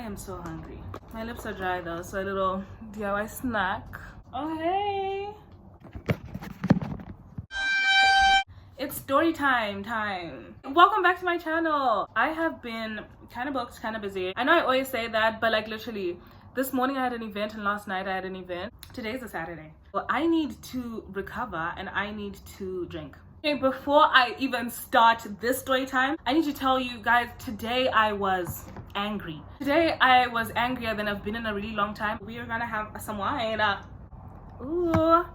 am so hungry. My lips are dry though, so a little DIY snack. Oh hey! It's story time. Welcome back to my channel. I have been kind of booked, kind of busy. I know I always say that, but like literally, this morning I had an event and last night I had an event. Today's a Saturday. Well, I need to recover and I need to drink. Okay, before I even start this story time, I need to tell you guys, today I was angry. Today I was angrier than I've been in a really long time. We are gonna have some wine. Ooh.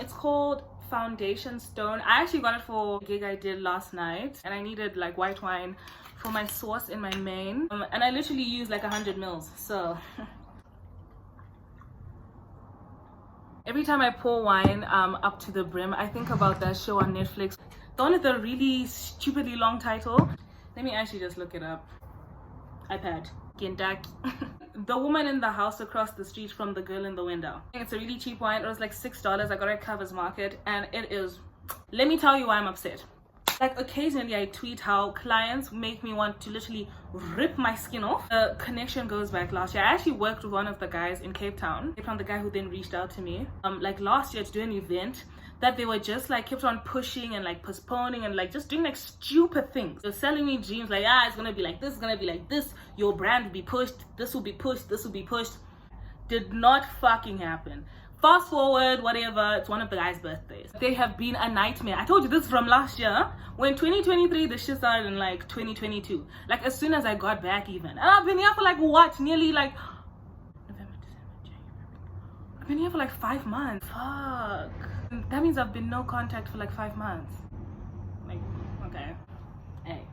It's called Foundation Stone. I actually got it for a gig I did last night and I needed like white wine for my sauce in my main. And I literally used like 100 mils, so. Every time I pour wine up to the brim, I think about that show on Netflix. The one with the really stupidly long title. Let me actually just look it up. iPad. Gendaki. The woman in the house across the street from the girl in the window. It's a really cheap wine. It was like $6. I got it at Covers Market and it is, let me tell you why I'm upset. Like occasionally I tweet how clients make me want to literally rip my skin off. The connection goes back last year. I actually worked with one of the guys in Cape Town. From the guy who then reached out to me like last year to do an event that they were just like kept on pushing and like postponing and like just doing like stupid things. They're selling me dreams like, ah, it's gonna be like this, it's gonna be like this, your brand will be pushed, this will be pushed, this will be pushed. Did not fucking happen. Fast forward, whatever, it's one of the guys' birthdays. They have been a nightmare. I told you this from last year. When 2023, the shit started in like 2022. Like as soon as I got back even. And I've been here for like what? Nearly like November, December, January. I've been here for like 5 months. Fuck. That means I've been no contact for like 5 months. Like, okay. Hey.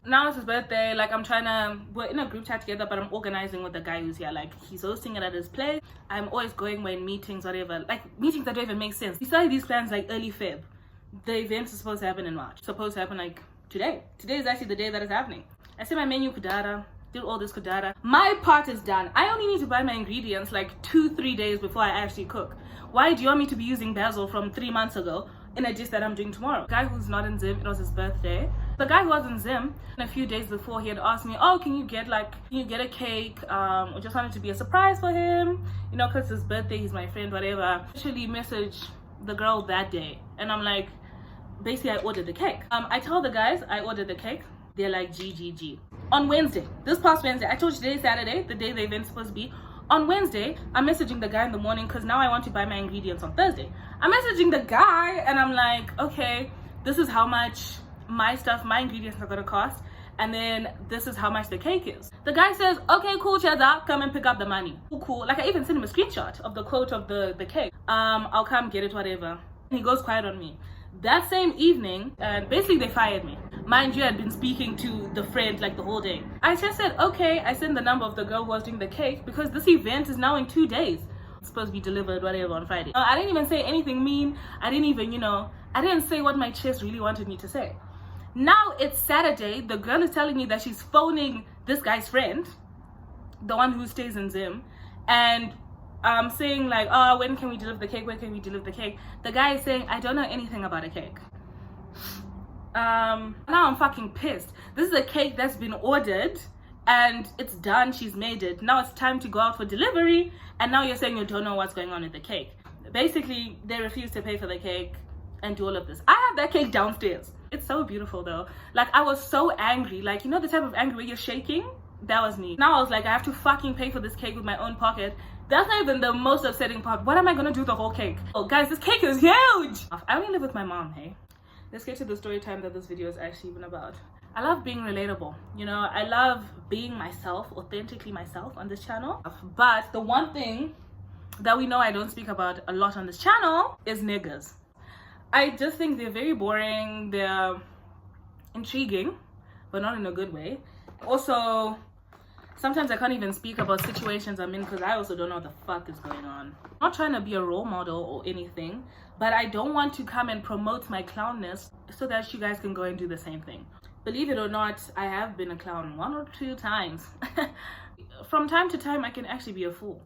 Now it's his birthday, like we're in a group chat together, but I'm organizing with the guy who's here. Like he's hosting it at his place. I'm always going when meetings, whatever, like meetings that don't even make sense. We started these plans like early Feb. The event is supposed to happen in March. Supposed to happen like today. Today is actually the day that it's happening. I said my menu kudara, did all this kudara. My part is done. I only need to buy my ingredients like 2-3 days before I actually cook. Why do you want me to be using basil from 3 months ago in a dish that I'm doing tomorrow? The guy who's not in Zim, it was his birthday. The guy who was in Zim, a few days before, he had asked me, oh, can you get a cake? I just wanted to be a surprise for him, you know, because his birthday, he's my friend, whatever. I actually messaged the girl that day and I'm like, basically I ordered the cake. I tell the guys I ordered the cake. They're like GGG. On Wednesday, this past Wednesday, I told you today's Saturday, the day the event's supposed to be. On Wednesday, I'm messaging the guy in the morning because now I want to buy my ingredients on Thursday. I'm messaging the guy and I'm like, okay, this is how much my ingredients are gonna cost, and then this is how much the cake is. The guy says, okay, cool, Cheza, come and pick up the money. Cool. Like I even sent him a screenshot of the quote of the cake. I'll come get it, whatever. He goes quiet on me. That same evening, basically they fired me. Mind you, I had been speaking to the friend like the whole day. I just said, okay, I sent the number of the girl who was doing the cake because this event is now in 2 days. It's supposed to be delivered, whatever, on Friday. I didn't even say anything mean. I didn't even, I didn't say what my chest really wanted me to say. Now it's Saturday. The girl is telling me that she's phoning this guy's friend, the one who stays in Zim, and saying like, oh, when can we deliver the cake? When can we deliver the cake? The guy is saying, I don't know anything about a cake. Now I'm fucking pissed. This is a cake that's been ordered and it's done. She's made it. Now it's time to go out for delivery. And now you're saying you don't know what's going on with the cake. Basically, they refuse to pay for the cake and do all of this. I have that cake downstairs. It's so beautiful though. Like I was so angry. Like, you know the type of anger where you're shaking? That was me. Now I was like, I have to fucking pay for this cake with my own pocket. That's not even the most upsetting part. What am I gonna do with the whole cake? Oh guys, this cake is huge! I only live with my mom, hey? Let's get to the story time that this video is actually even about. I love being relatable. I love being myself, authentically myself on this channel. But the one thing that we know I don't speak about a lot on this channel is niggas. I just think they're very boring. They're intriguing, but not in a good way. Also, sometimes I can't even speak about situations I'm in because I also don't know what the fuck is going on. I'm not trying to be a role model or anything, but I don't want to come and promote my clownness so that you guys can go and do the same thing. Believe it or not, I have been a clown 1 or 2 times. From time to time, I can actually be a fool.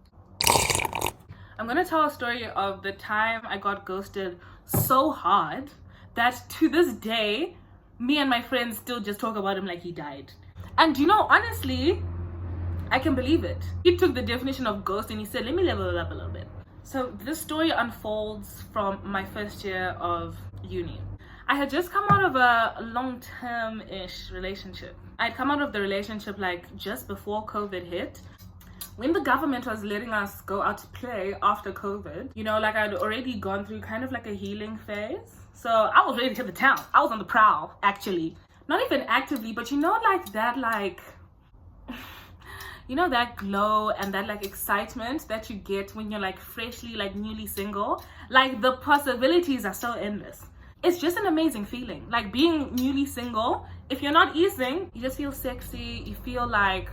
I'm gonna tell a story of the time I got ghosted so hard that to this day, me and my friends still just talk about him like he died. And honestly, I can believe it. He took the definition of ghost and he said, let me level it up a little bit. So this story unfolds from my first year of uni. I had just come out of a long-term-ish relationship. I'd come out of the relationship like just before COVID hit. When the government was letting us go out to play after COVID, you know, like I'd already gone through kind of like a healing phase. So I was ready to hit the town. I was on the prowl, actually. Not even actively, but you know, like that, like, you know, that glow and that like excitement that you get when you're like freshly, like newly single. Like the possibilities are so endless. It's just an amazing feeling. Like being newly single, if you're not easing, you just feel sexy. You feel like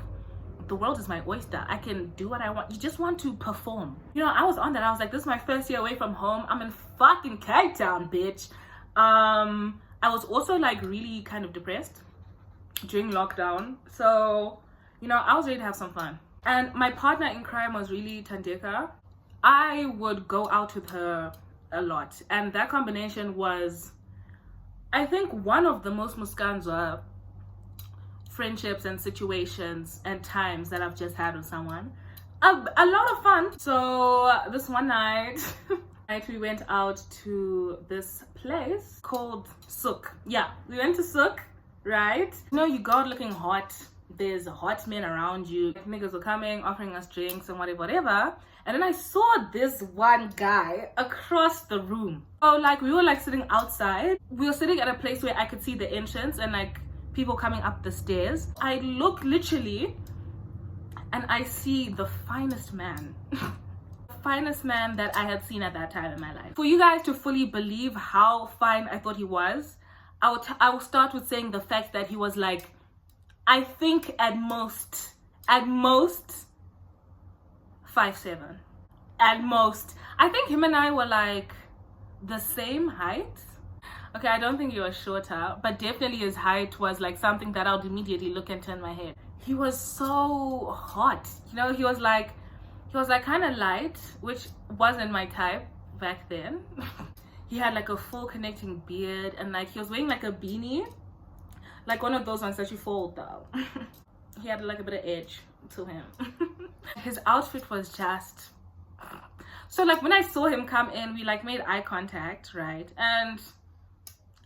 the world is my oyster. I can do what I want. You just want to perform. You know, I was on that. I was like, this is my first year away from home. I'm in fucking Cape Town, bitch. I was also like really kind of depressed during lockdown. So, you know, I was ready to have some fun. And my partner in crime was really Thandeka. I would go out with her a lot. And that combination was, I think, one of the most muskanzwa friendships and situations and times that I've just had with someone. A lot of fun. So this one night, we went out to this place called Sook. Yeah, we went to Sook, right? You know, you go out looking hot. There's hot men around you. Niggas were coming, offering us drinks and whatever. And then I saw this one guy across the room. Oh, like we were like sitting outside. We were sitting at a place where I could see the entrance and like people coming up the stairs. I look literally and I see the finest man. The finest man that I had seen at that time in my life. For you guys to fully believe how fine I thought he was, I will start with saying the fact that he was like, I think at most 5'7". At most. I think him and I were like the same height. Okay, I don't think he was shorter, but definitely his height was like something that I would immediately look and turn my head. He was so hot. You know, he was like kind of light, which wasn't my type back then. He had like a full connecting beard and like he was wearing like a beanie, like one of those ones that you fold down. He had like a bit of edge to him. His outfit was just, so like when I saw him come in, we like made eye contact, right? And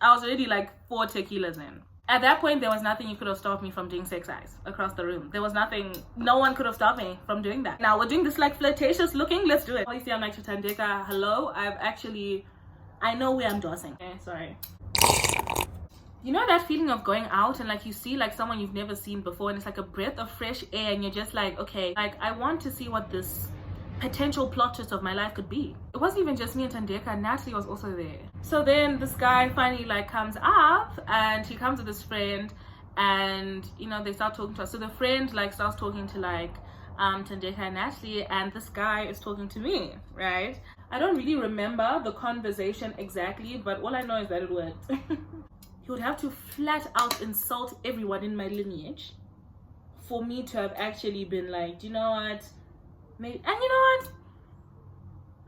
I was already like 4 tequilas in. At that point, there was nothing you could have stopped me from doing sex eyes across the room. There was nothing, no one could have stopped me from doing that. Now we're doing this like flirtatious looking, let's do it. Obviously I'm like to Thandeka, hello, I know where I'm dossing. Okay, sorry. You know that feeling of going out and like you see like someone you've never seen before and it's like a breath of fresh air and you're just like, okay, like I want to see what this potential plot twist of my life could be. It wasn't even just me and Thandeka, Natalie was also there. So then this guy finally like comes up and he comes with his friend and you know they start talking to us. So the friend like starts talking to like Thandeka and Natalie and this guy is talking to me, right? I don't really remember the conversation exactly, but all I know is that it worked. He would have to flat out insult everyone in my lineage for me to have actually been like, you know what? Maybe, and you know what?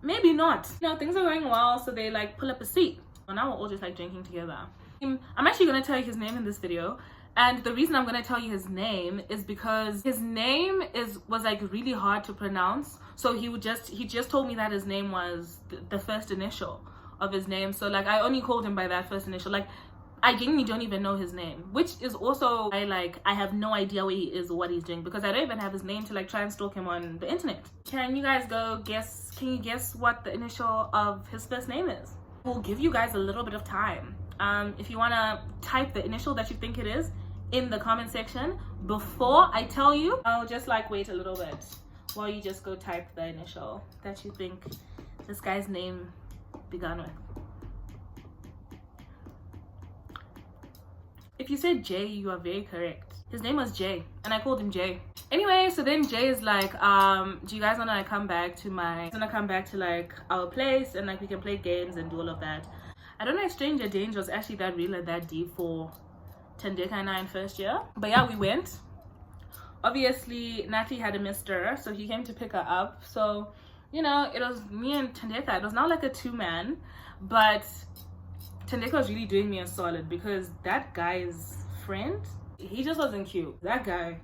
Maybe not. You know, things are going well, so they like pull up a seat. And now we're all just like drinking together. I'm actually gonna tell you his name in this video. And the reason I'm gonna tell you his name is because his name was like really hard to pronounce. So he just told me that his name was the first initial of his name. So like I only called him by that first initial. Like I genuinely don't even know his name, which is also I have no idea where he is or what he's doing because I don't even have his name to like try and stalk him on the internet. Can you guys can you guess what the initial of his first name is? We'll give you guys a little bit of time. If you want to type the initial that you think it is in the comment section before I tell you, I'll just like wait a little bit while you just go type the initial that you think this guy's name began with. If you said Jay, you are very correct. His name was Jay, and I called him Jay. Anyway, so then Jay is like, do you guys wanna like come back to like our place and like we can play games and do all of that? I don't know if Stranger Danger was actually that real or that deep for Thandeka and I in first year. But yeah, we went. Obviously, Natalie had a mister, so he came to pick her up. So, you know, it was me and Thandeka. It was not like a 2-man, but Thandeka was really doing me a solid because that guy's friend, he just wasn't cute. That guy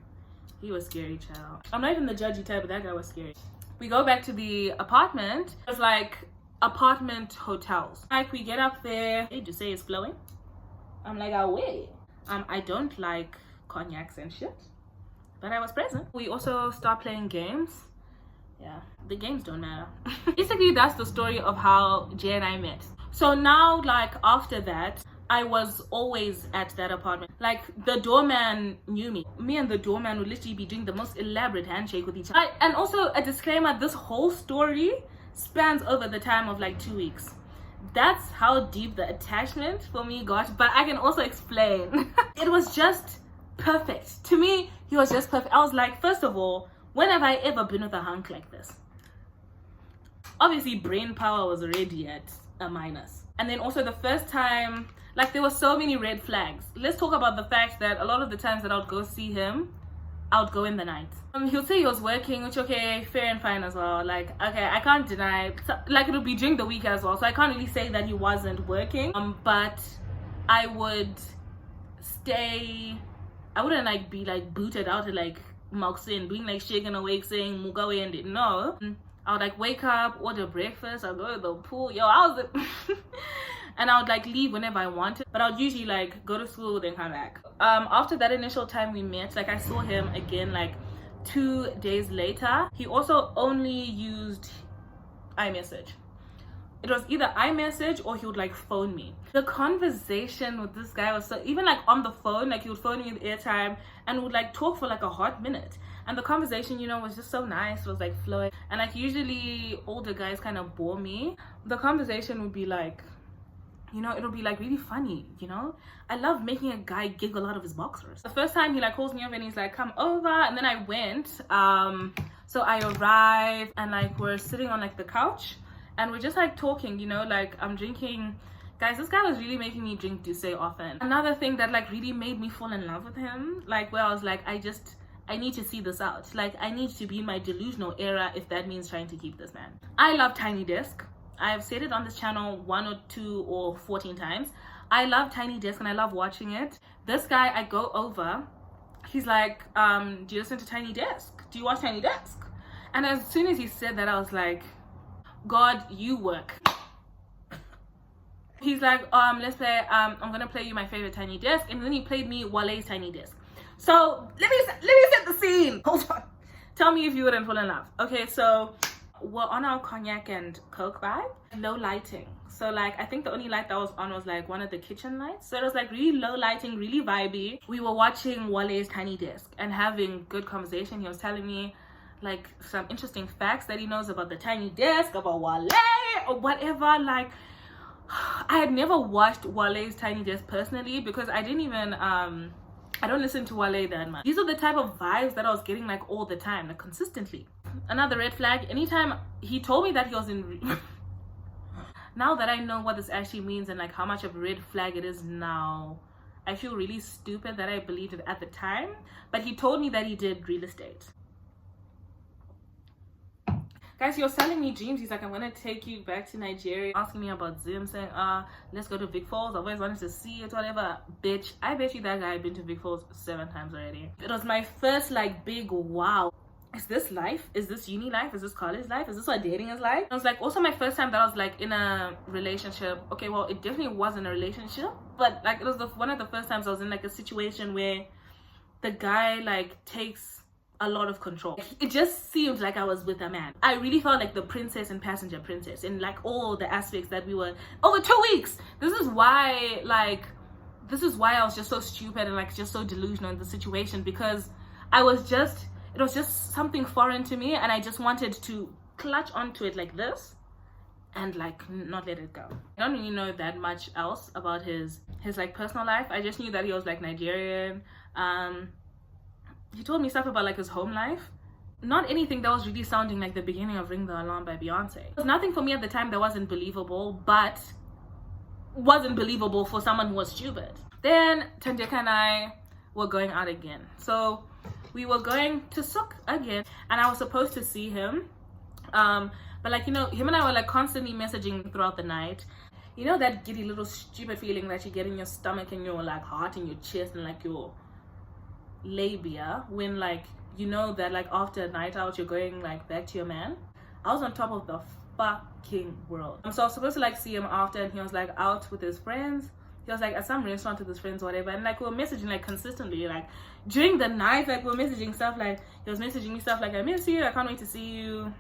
He was scary, child. I'm not even the judgy type, but that guy was scary. We go back to the apartment. It was like apartment hotels. Like we get up there. Hey, do you say it's flowing? I'm like, oh wait. I don't like cognacs and shit, but I was present. We also start playing games. Yeah, the games don't matter. Basically, that's the story of how Jay and I met. So now, like after that, I was always at that apartment. Like the doorman knew me. Me and the doorman would literally be doing the most elaborate handshake with each other. And also a disclaimer, this whole story spans over the time of like 2 weeks. That's how deep the attachment for me got, but I can also explain. It was just perfect. To me, he was just perfect. I was like, first of all, when have I ever been with a hunk like this? Obviously, brain power was already at a minus. And then also the first time, like there were so many red flags. Let's talk about the fact that a lot of the times that I would go see him, I would go in the night. He'll say he was working, which okay, fair and fine as well. Like, okay, I can't deny, like it'll be during the week as well. So I can't really say that he wasn't working. But I would stay, I wouldn't like be like booted out to like Moxin, being like shaken awake saying Mugawe and it. No. I would like wake up, order breakfast, I'll go to the pool. Yo, I was and I would like leave whenever I wanted, but I would usually like go to school then come back. After that initial time we met, like I saw him again like 2 days later. He also only used iMessage. It was either iMessage or he would like phone me. The conversation with this guy was so, even like on the phone, like he would phone me with airtime and would like talk for like a hot minute. And the conversation, you know, was just so nice. It was like flowing. And like usually older guys kind of bore me. The conversation would be like, you know, it'll be like really funny, you know? I love making a guy giggle out of his boxers. The first time he like calls me over and he's like, come over. And then I went. So I arrived and like we're sitting on like the couch and we're just like talking, you know, like I'm drinking. Guys, this guy was really making me drink Douce often. Another thing that like really made me fall in love with him, like where I was like, I need to see this out. Like I need to be in my delusional era if that means trying to keep this man. I love Tiny Desk. I've said it on this channel 1 or 2 or 14 times. I love Tiny Desk and I love watching it. This guy, I go over, he's like, do you listen to Tiny Desk? Do you watch Tiny Desk? And as soon as he said that, I was like, God, you work. He's like, let's play, I'm gonna play you my favorite Tiny Desk. And then he played me Wale's Tiny Desk. So let me set the scene. Hold on. Tell me if you wouldn't fall in love. Okay, so we're on our cognac and coke vibe. Low lighting. So like I think the only light that was on was like one of the kitchen lights. So it was like really low lighting, really vibey. We were watching Wale's Tiny Desk and having good conversation. He was telling me like some interesting facts that he knows about the Tiny Desk, about Wale or whatever. Like I had never watched Wale's Tiny Desk personally because I didn't even I don't listen to Wale that much. These are the type of vibes that I was getting like all the time, like consistently. Another red flag, anytime he told me that he was in now that I know what this actually means and like how much of a red flag it is now, I feel really stupid that I believed it at the time. But he told me that he did real estate. Guys, he was telling me dreams. He's like, I'm gonna take you back to Nigeria, asking me about Zim, saying, let's go to Vic Falls. I've always wanted to see it, whatever. Bitch, I bet you that guy had been to Vic Falls 7 times already. It was my first like big wow. Is this life? Is this uni life? Is this college life? Is this what dating is like? It was like also my first time that I was like in a relationship. Okay, well, it definitely wasn't a relationship, but like it was one of the first times I was in like a situation where the guy like takes a lot of control. It just seemed like I was with a man. I really felt like the princess and passenger princess in like all the aspects that we were over 2 weeks. This is why I was just so stupid and like just so delusional in the situation, because it was just something foreign to me and I just wanted to clutch onto it like this and like not let it go. I don't really know that much else about his like personal life. I just knew that he was like Nigerian. He told me stuff about like his home life. Not anything that was really sounding like the beginning of Ring the Alarm by Beyonce. There was nothing for me at the time that wasn't believable, but wasn't believable for someone who was stupid. Then Tandeka and I were going out again. So we were going to Sook again and I was supposed to see him. But like, you know, him and I were like constantly messaging throughout the night. You know that giddy little stupid feeling that you get in your stomach and your like heart and your chest and like your labia when like you know that like after a night out you're going like back to your man. I was on top of the fucking world. So I was supposed to like see him after, and he was like out with his friends. He was like at some restaurant with his friends or whatever, and like we were messaging like consistently, like during the night, like we were messaging stuff like, he was messaging me stuff like, I miss you, I can't wait to see you,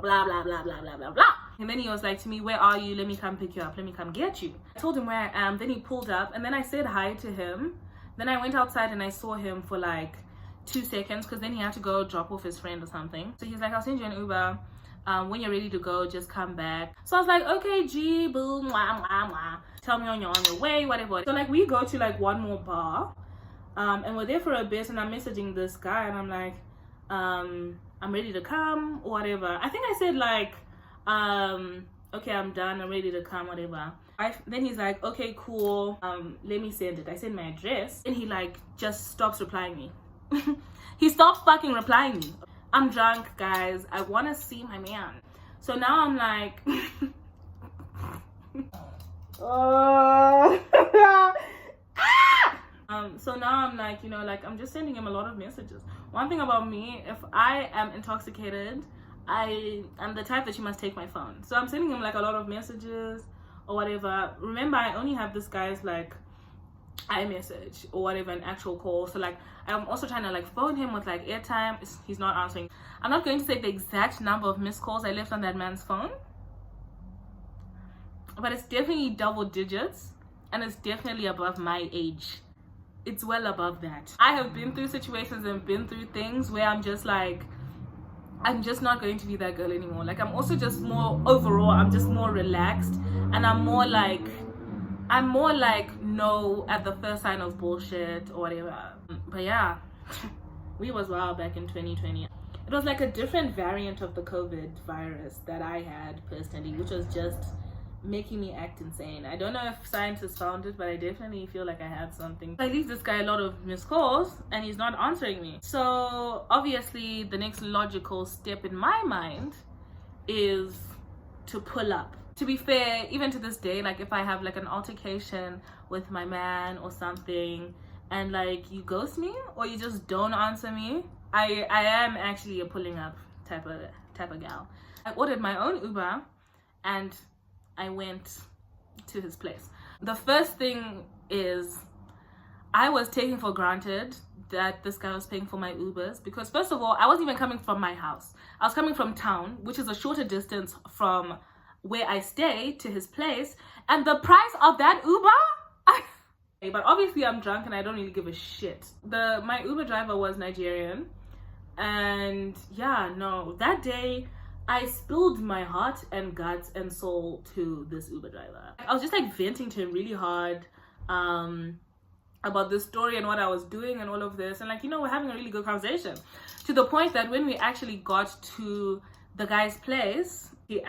blah blah blah blah blah blah blah. And then he was like to me, where are you, let me come pick you up, let me come get you. I told him where I am, then he pulled up, and then I said hi to him. Then I went outside and I saw him for like 2 seconds, because then he had to go drop off his friend or something. So he's like, I'll send you an Uber, when you're ready to go, just come back. So I was like, okay, G, boo, mwah, mwah, mwah. Tell me on your way, whatever. So like we go to like one more bar, and we're there for a bit, and I'm messaging this guy, and I'm like, I'm ready to come or whatever. I think I said like, okay, I'm done, I'm ready to come, whatever. Then he's like, okay, cool, let me send it. I send my address, and he like just stops replying me. He stops fucking replying me. I'm drunk, guys, I want to see my man. So now I'm like so now I'm like, you know, like I'm just sending him a lot of messages. One thing about me, if I am intoxicated, I am the type that you must take my phone. So I'm sending him like a lot of messages or whatever. Remember, I only have this guy's like iMessage or whatever, an actual call. So like I'm also trying to like phone him with like airtime. He's not answering. I'm not going to say the exact number of missed calls I left on that man's phone, but it's definitely double digits, and it's definitely above my age. It's well above that. I have been through situations and been through things where I'm just like, I'm just not going to be that girl anymore. Like I'm also just more overall, I'm just more relaxed, and I'm more like no at the first sign of bullshit or whatever. But yeah, we was wild back in 2020. It was like a different variant of the COVID virus that I had personally, which was just making me act insane. I don't know if scientists found it, but I definitely feel like I had something. I leave this guy a lot of missed calls, and he's not answering me. So obviously the next logical step in my mind is to pull up. To be fair, even to this day, like if I have like an altercation with my man or something, and like you ghost me or you just don't answer me, I am actually a pulling up type of gal. I ordered my own Uber, and I went to his place. The first thing is, I was taking for granted that this guy was paying for my Ubers, because first of all, I wasn't even coming from my house. I was coming from town, which is a shorter distance from where I stay to his place, and the price of that Uber, but obviously I'm drunk and I don't really give a shit. My Uber driver was Nigerian, and yeah, no, that day I spilled my heart and guts and soul to this Uber driver. I was just like venting to him really hard about this story and what I was doing and all of this, and like, you know, we're having a really good conversation, to the point that when we actually got to the guy's place, the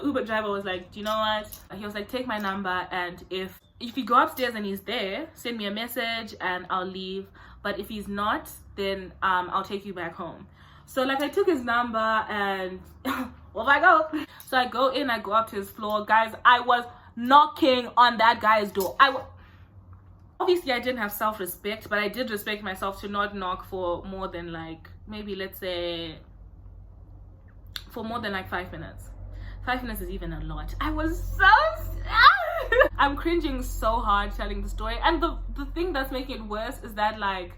Uber driver was like, do you know what, he was like, take my number, and if you go upstairs and he's there, send me a message and I'll leave, but if he's not, then I'll take you back home. So like I took his number and off I go. So I go in, I go up to his floor. Guys, I was knocking on that guy's door. Obviously I didn't have self-respect, but I did respect myself to not knock for more than like, maybe let's say, for more than like 5 minutes. 5 minutes is even a lot. I was so I'm cringing so hard telling the story, and the thing that's making it worse is that like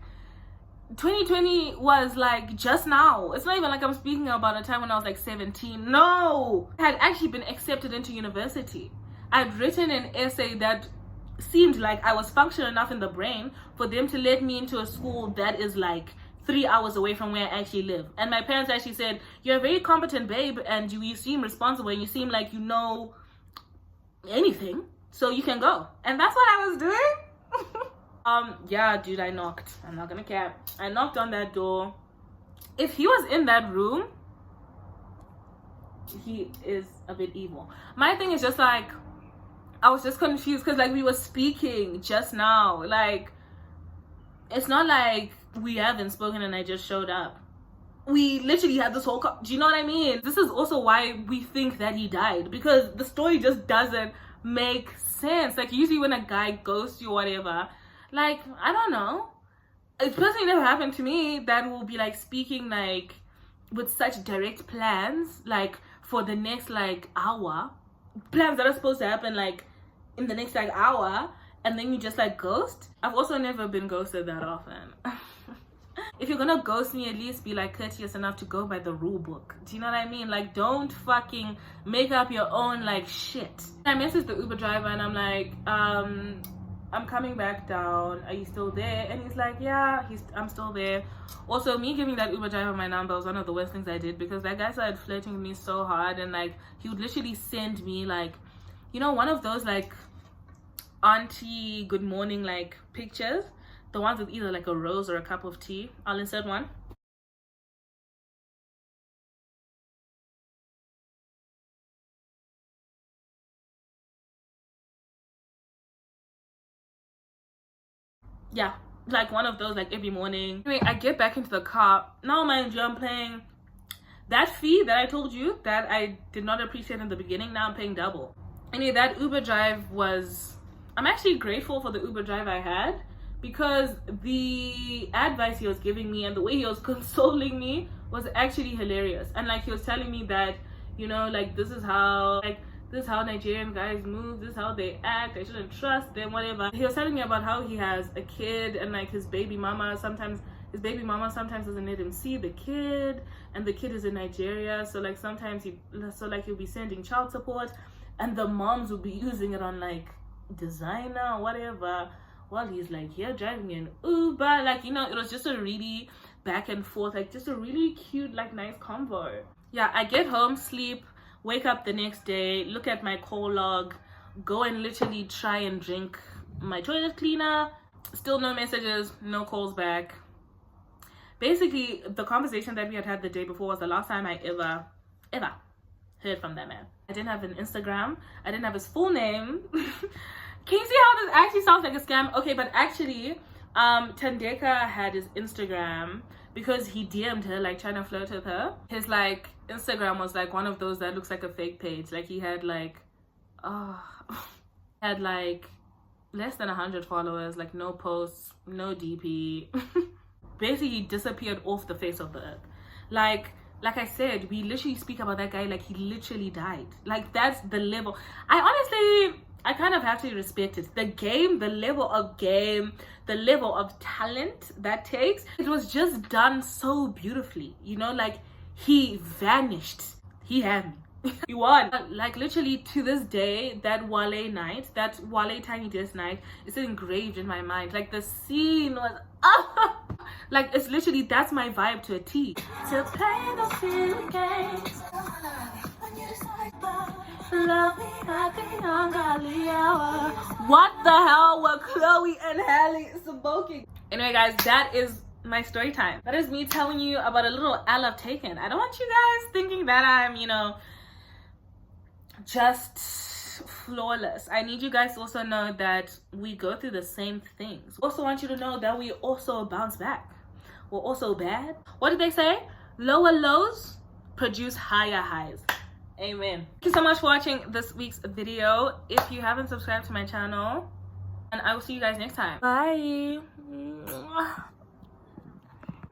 2020 was like just now. It's not even like I'm speaking about a time when I was like 17. No, I had actually been accepted into university. I'd written an essay that seemed like I was functional enough in the brain for them to let me into a school that is like 3 hours away from where I actually live. And my parents actually said, you're a very competent babe, and you seem responsible, and you seem like you know anything, so you can go. And that's what I was doing. Yeah, dude, I knocked. I'm not gonna cap. I knocked on that door. If he was in that room, he is a bit evil. My thing is just like, I was just confused because like we were speaking just now. Like, it's not like we haven't spoken and I just showed up. We literally had this whole do you know what I mean? This is also why we think that he died, because the story just doesn't make sense. Like usually when a guy ghosts you or whatever, like, I don't know, it's personally never happened to me that will be like speaking like with such direct plans, like for the next like hour, plans that are supposed to happen like in the next like hour, and then you just like ghost. I've also never been ghosted that often. If you're gonna ghost me, at least be like courteous enough to go by the rule book. Do you know what I mean? Like, don't fucking make up your own like shit. I messaged the Uber driver and I'm like, I'm coming back down, are you still there? And he's like, yeah, I'm still there. Also, me giving that Uber driver my number was one of the worst things I did, because that guy started flirting with me so hard, and like he would literally send me like, you know, one of those like auntie good morning like pictures, the ones with either like a rose or a cup of tea. I'll insert one. Yeah, like one of those like every morning. Anyway, I get back into the car. Now mind you, I'm paying that fee that I told you that I did not appreciate in the beginning. Now I'm paying double. Anyway, that Uber drive was, I'm actually grateful for the Uber drive I had, because the advice he was giving me and the way he was consoling me was actually hilarious. And like he was telling me that, you know, like this is how Nigerian guys move, this is how they act, I shouldn't trust them, whatever. He was telling me about how he has a kid, and like his baby mama sometimes doesn't let him see the kid, and the kid is in Nigeria, so like sometimes he'll be sending child support, and the moms will be using it on like designer or whatever, while he's like here driving an Uber. Like, you know, it was just a really back and forth, like just a really cute like nice convo. Yeah, I get home, sleep, wake up the next day, look at my call log, go and literally try and drink my toilet cleaner. Still no messages, no calls back. Basically, the conversation that we had the day before was the last time I ever heard from that man. I didn't have an Instagram. I didn't have his full name. Can you see how this actually sounds like a scam? Okay, but actually, Tandeka had his Instagram because he DM'd her, like trying to flirt with her. His like Instagram was like one of those that looks like a fake page. Like he had like, had like less than 100 followers, like no posts, no DP. Basically, he disappeared off the face of the earth. Like I said, we literally speak about that guy like he literally died. Like, that's the level. I kind of have to respect it. The game, the level of game, the level of talent that takes, it was just done so beautifully. You know, like he vanished. He had me. He won. Like literally to this day, that Wale night, that Wale Tiny Desk night is still engraved in my mind. Like the scene was like, it's literally, that's my vibe to a T. To play the feeling games. What the hell were Chloe and Halle smoking? Anyway guys, that is my story time. That is me telling you about a little L I've taken. I don't want you guys thinking that I'm, you know, just flawless. I need you guys to also know that we go through the same things. Also want you to know that we also bounce back. We're also bad. What did they say? Lower lows produce higher highs. Amen. Thank you so much for watching this week's video. If you haven't subscribed to my channel, and I will see you guys next time. Bye.